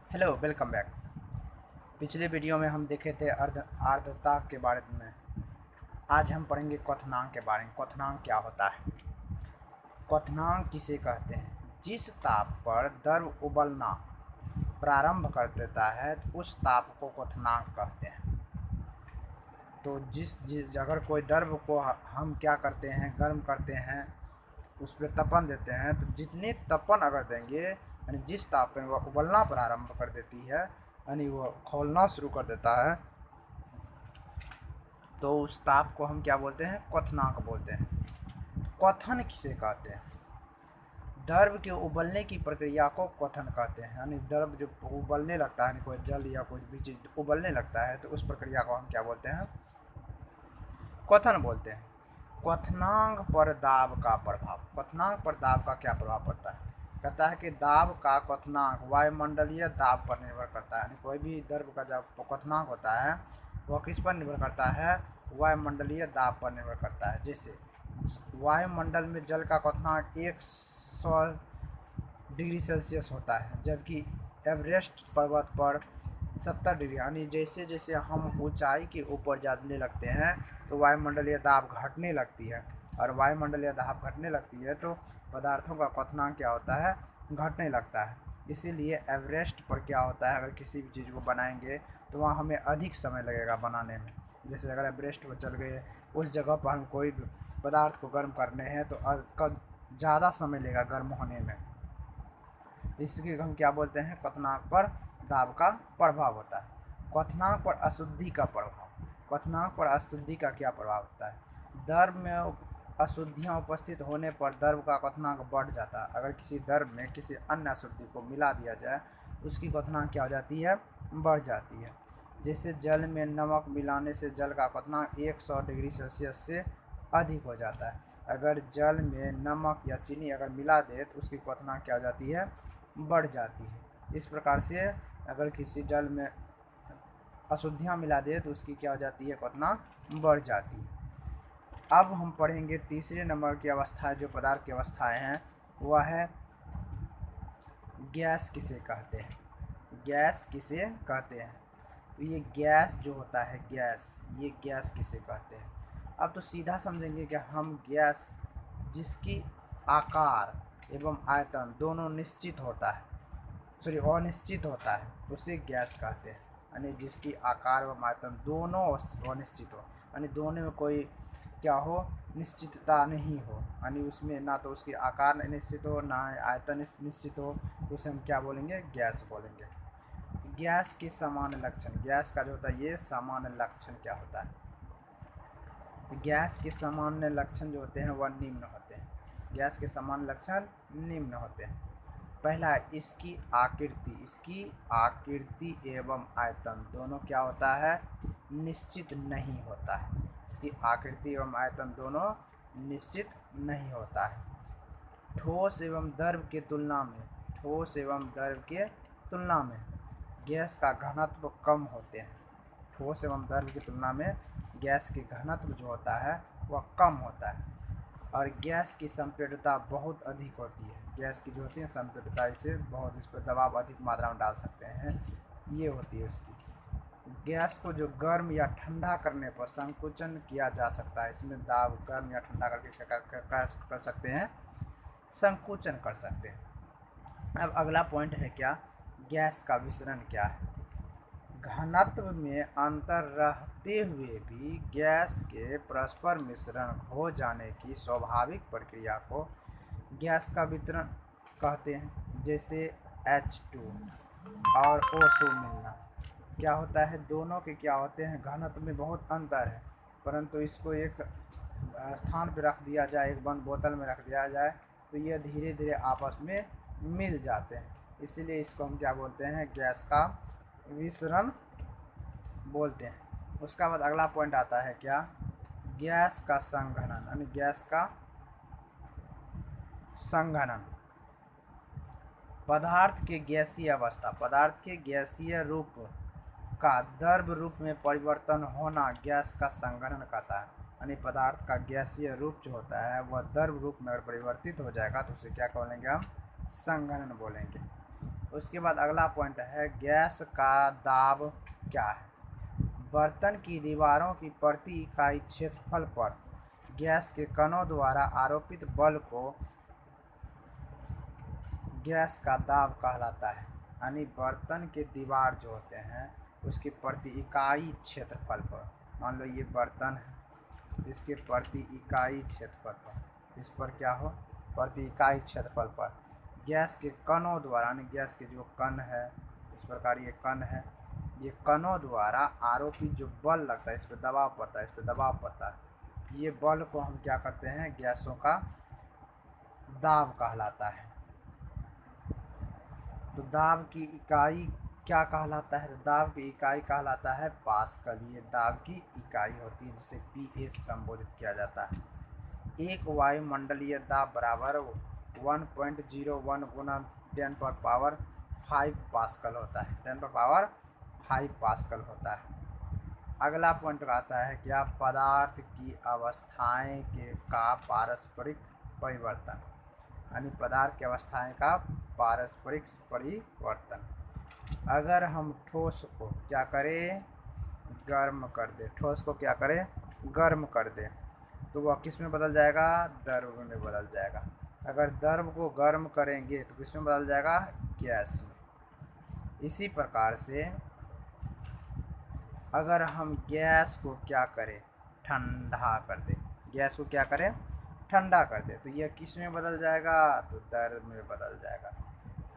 Hello, welcome back. पिछले video में हम देखे थे आर्द्रता के बारे में। आज हम पढ़ेंगे क्वथनांक के बारे में। क्वथनांक क्या होता है? क्वथनांक किसे कहते हैं? जिस ताप पर द्रव उबलना प्रारंभ कर देता है तो उस ताप को क्वथनांक कहते हैं। तो अगर कोई द्रव को हम क्या करते हैं, गर्म करते हैं, उस पर तपन देते हैं, तो जितनी तपन अगर देंगे यानी जिस ताप पर वह उबलना प्रारंभ कर देती है यानी वह खौलना शुरू कर देता है, तो उस ताप को हम क्या बोलते हैं? क्वथनांक बोलते हैं। क्वथन किसे कहते हैं? द्रव के उबलने की प्रक्रिया को क्वथन कहते हैं। यानी द्रव जो उबलने लगता है, कोई जल या कुछ भी चीज़ उबलने लगता है, तो उस प्रक्रिया को हम क्या बोलते हैं? क्वथन बोलते हैं। क्वथनांक पर दाब का प्रभाव। क्वथनांक पर दाब का क्या प्रभाव पड़ता है? कहता है कि दाब का क्वथनांक वायुमंडलीय दाब पर निर्भर करता है। यानी कोई भी द्रव का जब क्वथनांक होता है वह किस पर निर्भर करता है? वायुमंडलीय दाब पर निर्भर करता है। जैसे वायुमंडल में जल का क्वथनांक 100 डिग्री सेल्सियस होता है, जबकि एवरेस्ट पर्वत पर 70 डिग्री। यानी जैसे जैसे हम ऊंचाई के ऊपर जाने लगते हैं तो वायुमंडलीय दाब घटने लगती है, और वायुमंडलीय दाब घटने लगती है तो पदार्थों का क्वथनांक क्या होता है? घटने लगता है। इसीलिए एवरेस्ट पर क्या होता है, अगर किसी भी चीज़ को बनाएंगे तो वहाँ हमें अधिक समय लगेगा बनाने में। जैसे अगर एवरेस्ट पर चल गए, उस जगह पर हम कोई पदार्थ को गर्म करने हैं तो ज़्यादा समय लेगा गर्म होने में। इसके हम क्या बोलते हैं? क्वथनांक पर दाब का प्रभाव होता है। क्वथनांक पर अशुद्धि का प्रभाव। क्वथनांक पर अशुद्धि का क्या प्रभाव होता है? द्रव में अशुद्धियाँ उपस्थित होने पर द्रव का क्वथनांक बढ़ जाता है। अगर किसी द्रव में किसी अन्य अशुद्धि को मिला दिया जाए तो उसकी क्वथनांक क्या हो जाती है? बढ़ जाती है। जैसे जल में नमक मिलाने से जल का क्वथनांक 100 डिग्री सेल्सियस से अधिक हो जाता है। अगर जल में नमक या चीनी अगर मिला दे तो उसकी क्वथनांक क्या हो जाती है? बढ़ जाती है। इस प्रकार से अगर किसी जल में अशुद्धियाँ मिला दे तो उसकी क्या हो जाती है? क्वथनांक बढ़ जाती है। अब हम पढ़ेंगे तीसरे नंबर की अवस्थाएं, जो पदार्थ की अवस्थाएं हैं, वह है गैस किसे कहते हैं? गैस किसे कहते हैं? तो ये गैस जो होता है, ये गैस किसे कहते हैं? अब तो सीधा समझेंगे कि हम गैस जिसकी आकार एवं आयतन दोनों निश्चित होता है, अनिश्चित होता है, उसे गैस कहते हैं। यानी जिसकी आकार एवं आयतन दोनों अनिश्चित हो, यानी दोनों में कोई क्या हो? निश्चितता नहीं हो। यानी उसमें ना तो उसकी आकार निश्चित हो, ना आयतन निश्चित हो, तो उसे हम क्या बोलेंगे? गैस बोलेंगे। गैस के सामान्य लक्षण। गैस का जो होता है ये सामान्य लक्षण क्या होता है? तो गैस के सामान्य लक्षण जो होते हैं वह निम्न होते हैं। गैस के सामान्य लक्षण निम्न होते हैं। पहला है इसकी आकृति एवं आयतन दोनों क्या होता है? निश्चित नहीं होता है। इसकी आकृति एवं आयतन दोनों निश्चित नहीं होता है। ठोस एवं द्रव के तुलना में गैस का घनत्व कम होते हैं। ठोस एवं द्रव की तुलना में गैस के घनत्व जो होता है वह कम होता है। और गैस की संपीड़ितता बहुत अधिक होती है। गैस की जो होती है संपीड़ितता, इसे बहुत, इस पर दबाव अधिक मात्रा में डाल सकते हैं, ये होती है उसकी। गैस को जो गर्म या ठंडा करने पर संकुचन किया जा सकता है। इसमें दाब गर्म या ठंडा करके इसे कर सकते हैं, संकुचन कर सकते हैं। अब अगला पॉइंट है क्या? गैस का विसरण क्या है? घनत्व में अंतर रहते हुए भी गैस के परस्पर मिश्रण हो जाने की स्वाभाविक प्रक्रिया को गैस का वितरण कहते हैं। जैसे H2 और O2 मिलना। क्या होता है? दोनों के क्या होते हैं? घनत्व में बहुत अंतर है, परंतु इसको एक स्थान पर रख दिया जाए, एक बंद बोतल में रख दिया जाए, तो ये धीरे धीरे आपस में मिल जाते हैं। इसीलिए इसको हम क्या बोलते हैं? गैस का विसरण बोलते हैं। उसका बाद अगला पॉइंट आता है क्या? गैस का संघनन। यानी गैस का संघनन। पदार्थ के गैसीय अवस्था, पदार्थ के गैसीय रूप का द्रव रूप में परिवर्तन होना गैस का संघनन कहता है। यानी पदार्थ का गैसीय रूप जो होता है वह द्रव रूप में अगर परिवर्तित हो जाएगा तो उसे क्या बोलेंगे? हम संघनन बोलेंगे। उसके बाद अगला पॉइंट है गैस का दाब क्या है। बर्तन की दीवारों की प्रति इकाई क्षेत्रफल पर गैस के कणों द्वारा आरोपित बल को गैस का दाब कहलाता है। यानी बर्तन के दीवार जो होते हैं उसके प्रति इकाई क्षेत्रफल पर, मान लो ये बर्तन है, इसके प्रति इकाई क्षेत्रफल पर, इस पर क्या हो, प्रति इकाई क्षेत्रफल पर गैस के कणों द्वारा, यानी गैस के जो कण है, इस प्रकार ये कण है, ये कणों द्वारा आरोपित जो बल लगता है, इस पर दबाव पड़ता है, इस पर दबाव पड़ता है, ये बल को हम क्या करते हैं, गैसों का दाब कहलाता है। तो दाब की इकाई क्या कहलाता है, दाब की इकाई कहलाता है पास्कल। ये दाब की इकाई होती है जिसे पीए से संबोधित किया जाता है। एक वायुमंडलीय दाब बराबर 1.01 गुना 10⁵ पास्कल होता है, 10⁵ पास्कल होता है। अगला पॉइंट आता है क्या, पदार्थ की अवस्थाएं का पारस्परिक परिवर्तन, यानी पदार्थ की अवस्थाएं का पारस्परिक परिवर्तन। अगर हम ठोस को क्या करें, गर्म कर दे, ठोस को क्या करें, गर्म कर दे, तो वह किस में बदल जाएगा, द्रव में बदल जाएगा। अगर द्रव को गर्म करेंगे तो किस में बदल जाएगा, गैस में। इसी प्रकार से अगर हम गैस को क्या करें, ठंडा कर दे, गैस को क्या करें, ठंडा कर दे, तो यह किस में बदल जाएगा, तो द्रव में बदल जाएगा।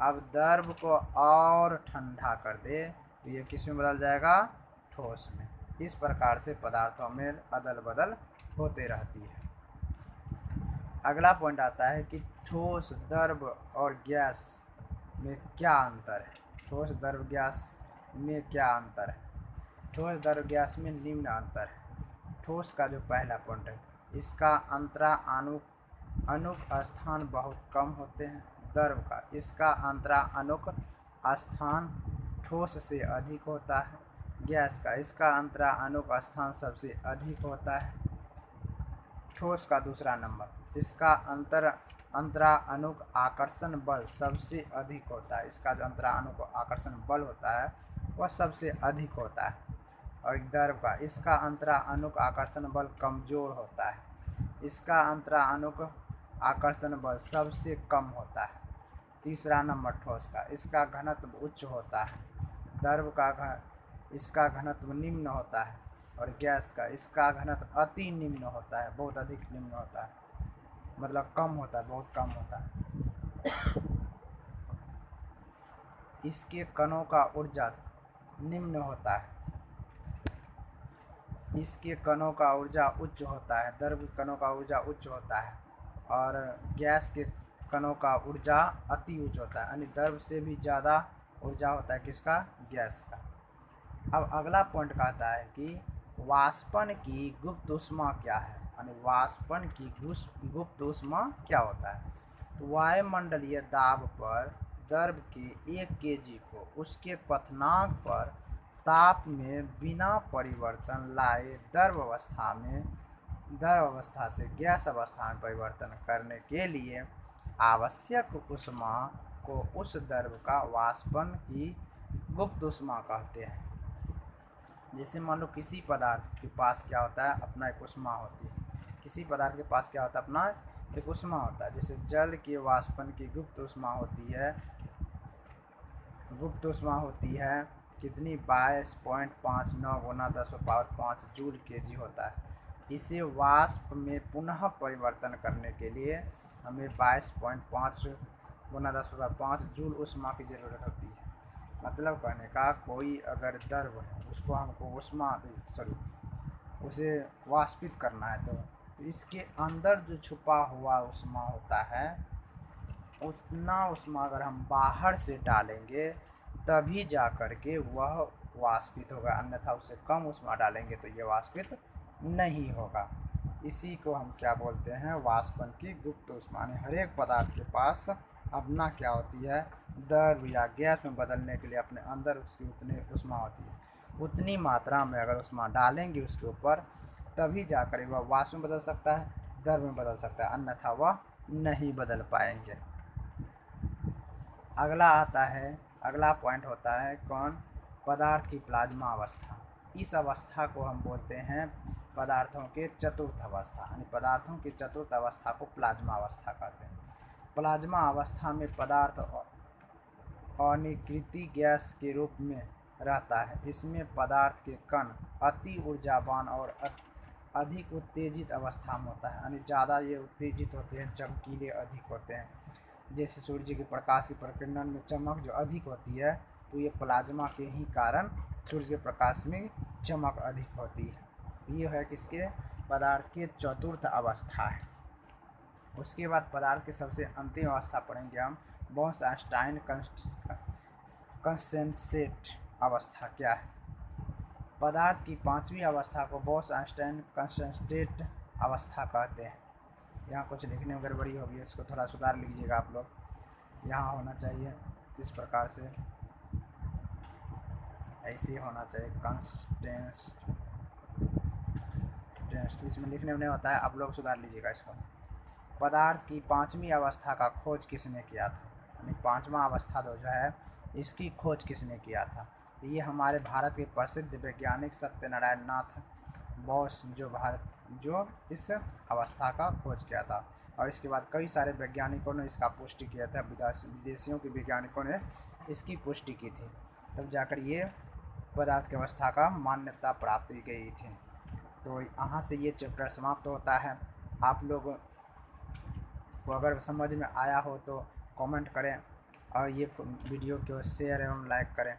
अब द्रव को और ठंडा कर दे तो यह किस में बदल जाएगा, ठोस में। इस प्रकार से पदार्थों में अदल बदल होते रहती है। अगला पॉइंट आता है कि ठोस, द्रव और गैस में क्या अंतर है। ठोस, द्रव, गैस में क्या अंतर है। ठोस, द्रव, गैस में निम्न अंतर है। ठोस का जो पहला पॉइंट है, इसका अंतरा अनुक स्थान बहुत कम होते हैं। द्रव का, इसका अंतरा अनुक स्थान ठोस से अधिक होता है। गैस का, इसका अंतरा अनुक स्थान सबसे अधिक होता है। ठोस का दूसरा नंबर, इसका अंतरा अनुक आकर्षण बल सबसे अधिक होता है। इसका जो अंतरा अनुक आकर्षण बल होता है वह सबसे अधिक होता है। और द्रव का, इसका अंतरा अनुक आकर्षण बल कमज़ोर होता है। इसका अंतरा अनुक आकर्षण बल सबसे कम होता है। तीसरा नंबर ठोस का, इसका घनत्व उच्च होता है। द्रव का इसका घनत्व निम्न होता है। और गैस का, इसका घनत्व अति निम्न होता है, बहुत अधिक निम्न होता है, मतलब कम होता है, बहुत कम होता है। इसके कणों का ऊर्जा निम्न होता है, इसके कणों का ऊर्जा उच्च होता है। द्रव के कणों का ऊर्जा उच्च होता है और गैस के कणों का ऊर्जा अति उच्च होता है, यानी द्रव से भी ज़्यादा ऊर्जा होता है किसका, गैस का। अब अगला पॉइंट कहता है कि वाष्पन की गुप्त ऊष्मा क्या है, यानी वाष्पन की गुप्त ऊष्मा क्या होता है। तो वायुमंडलीय दाब पर द्रव के 1 kg को उसके क्वथनांक पर ताप में बिना परिवर्तन लाए द्रव अवस्था से गैस अवस्था में परिवर्तन करने के लिए आवश्यक ऊष्मा को उस द्रव का वाष्पन की गुप्त ऊष्मा कहते हैं। जैसे मान लो किसी पदार्थ के पास क्या होता है, अपना एक ऊष्मा होती है। किसी पदार्थ के पास क्या होता है, अपना एक ऊष्मा होता है। जैसे जल के वाष्पन की गुप्त ऊष्मा होती है, गुप्त ऊष्मा होती है कितनी, 22.59 गुना 10⁵ जूल kg होता है। इसे वाष्प में पुनः परिवर्तन करने के लिए हमें 22.5 गुना 10⁵ जूल ऊष्मा की ज़रूरत होती है। मतलब कहने का, कोई अगर द्रव है उसको हमको उसे वाष्पित करना है, तो इसके अंदर जो छुपा हुआ ऊष्मा होता है, उतना ऊष्मा अगर हम बाहर से डालेंगे तभी जा कर के वह वाष्पित होगा, अन्यथा उससे कम ऊष्मा डालेंगे तो यह वाष्पित नहीं होगा। इसी को हम क्या बोलते हैं, वाष्पन की गुप्त ऊष्मा। हर एक पदार्थ के पास अपना क्या होती है, द्रव या गैस में बदलने के लिए अपने अंदर उसकी उतनी ऊष्मा होती है। उतनी मात्रा में अगर ऊष्मा डालेंगे उसके ऊपर तभी जाकर वह वाष्प में बदल सकता है, द्रव में बदल सकता है, अन्यथा वह नहीं बदल पाएंगे। अगला पॉइंट होता है कौन, पदार्थ की प्लाज्मा अवस्था। इस अवस्था को हम बोलते हैं पदार्थों के चतुर्थ अवस्था, यानी पदार्थों की चतुर्थ अवस्था को प्लाज्मा अवस्था कहते हैं। प्लाज्मा अवस्था में पदार्थ अनिकृति गैस के रूप में रहता है। इसमें पदार्थ के कण अति ऊर्जावान और अधिक उत्तेजित अवस्था में होता है, यानी ज़्यादा ये उत्तेजित होते हैं, चमकीले अधिक होते हैं। जैसे सूर्य के प्रकाश की प्रकीर्णन में चमक जो अधिक होती है, तो ये प्लाज्मा के ही कारण सूर्य के प्रकाश में चमक अधिक होती है। ये है किसके, पदार्थ के चतुर्थ अवस्था है। उसके बाद पदार्थ के सबसे अंतिम अवस्था पढ़ेंगे हम, बॉस-आइंस्टाइन कंडेंसेट अवस्था क्या है। पदार्थ की पांचवी अवस्था को बॉस-आइंस्टाइन कंडेंसेट अवस्था कहते हैं। यहाँ कुछ लिखने में गड़बड़ी होगी, इसको थोड़ा सुधार लीजिएगा आप लोग। यहाँ होना चाहिए इस प्रकार से, ऐसे होना चाहिए कंडेंसेट, इसमें लिखने में नहीं होता है, आप लोग सुधार लीजिएगा इसको। पदार्थ की पांचवी अवस्था का खोज किसने किया था, यानी पांचवा अवस्था जो है इसकी खोज किसने किया था। ये हमारे भारत के प्रसिद्ध वैज्ञानिक सत्यनारायण नाथ बोस जो इस अवस्था का खोज किया था। और इसके बाद कई सारे वैज्ञानिकों ने इसका पुष्टि किया था, विदेशियों के वैज्ञानिकों ने इसकी पुष्टि की थी, तब जाकर ये पदार्थ की अवस्था का मान्यता प्राप्त की गई थी। तो यहाँ से ये चैप्टर समाप्त होता है। आप लोग को अगर समझ में आया हो तो कमेंट करें और ये वीडियो को शेयर एवं लाइक करें।